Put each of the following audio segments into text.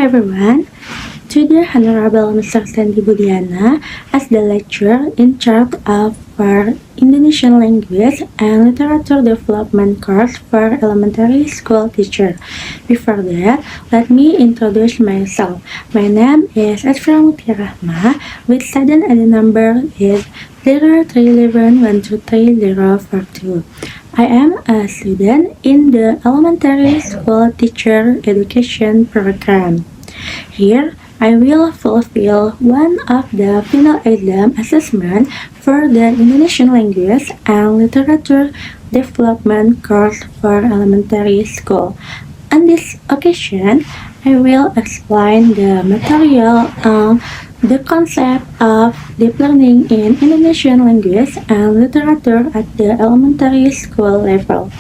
everyone. Today, Honorable Mr. Sandy Budiana, as the lecturer in charge of our Indonesian Language and Literature Development course for elementary school teacher. Before that, let me introduce myself. My name is Asfra Mutia Rahma, with student ID number is 031112342. I am a student in the elementary school teacher education program. Here, I will fulfill one of the final exam assessment for the Indonesian Language and Literature Development course for elementary school. On this occasion, I will explain the material on the concept of deep learning in Indonesian language and literature at the elementary school level.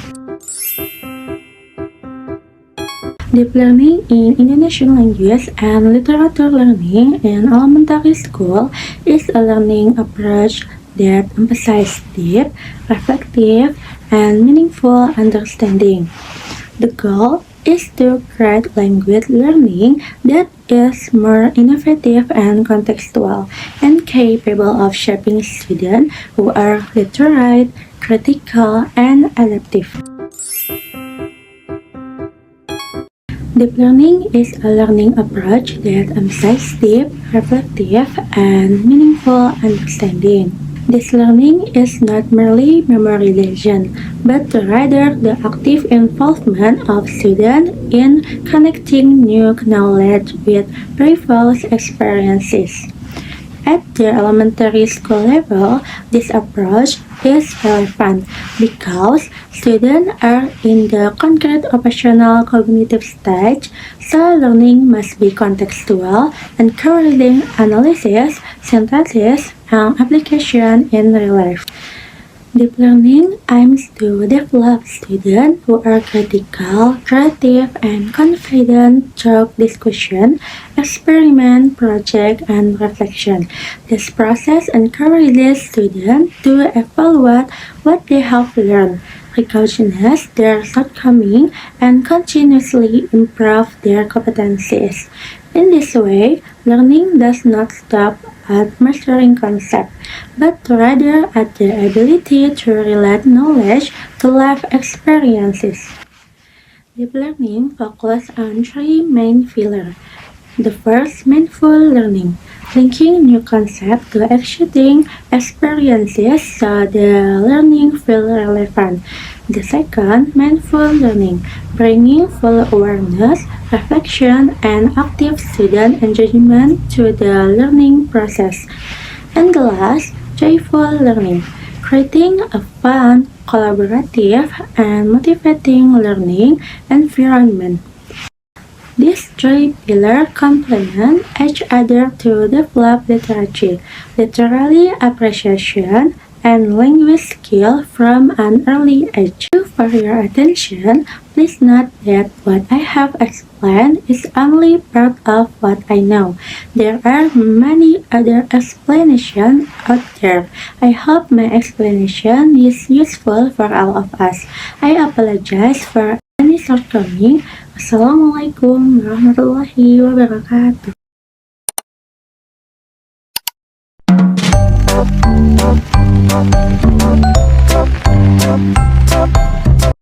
Deep learning in Indonesian language and literature learning in elementary school is a learning approach that emphasizes deep, reflective, and meaningful understanding. The goal is to create language learning that is more innovative and contextual and capable of shaping students who are literate, critical, and adaptive. Deep learning is a learning approach that emphasizes deep, reflective, and meaningful understanding. This learning is not merely memorization, but rather the active involvement of students in connecting new knowledge with previous experiences. At the elementary school level, this approach is relevant because students are in the concrete operational cognitive stage, so learning must be contextual, encouraging analysis, synthesis, and application in real life. Deep learning aims to develop students who are critical, creative, and confident through discussion, experiment, project, and reflection. This process encourages students to evaluate what they have learned, recognize their shortcomings, and continuously improve their competencies. In this way, learning does not stop at mastering concepts, but rather at the ability to relate knowledge to life experiences. Deep learning focuses on three main pillars. The first, mindful learning, linking new concepts to exciting experiences so the learning feels relevant. The second, mindful learning, bringing full awareness, reflection, and active student engagement to the learning process. And the last, joyful learning, creating a fun, collaborative, and motivating learning environment. These three pillars complement each other to develop literacy, literary appreciation, and language skill from an early age. For your attention, please note that what I have explained is only part of what I know. There are many other explanations out there. I hope my explanation is useful for all of us. I apologize for any shortcoming. Assalamualaikum warahmatullahi wabarakatuh.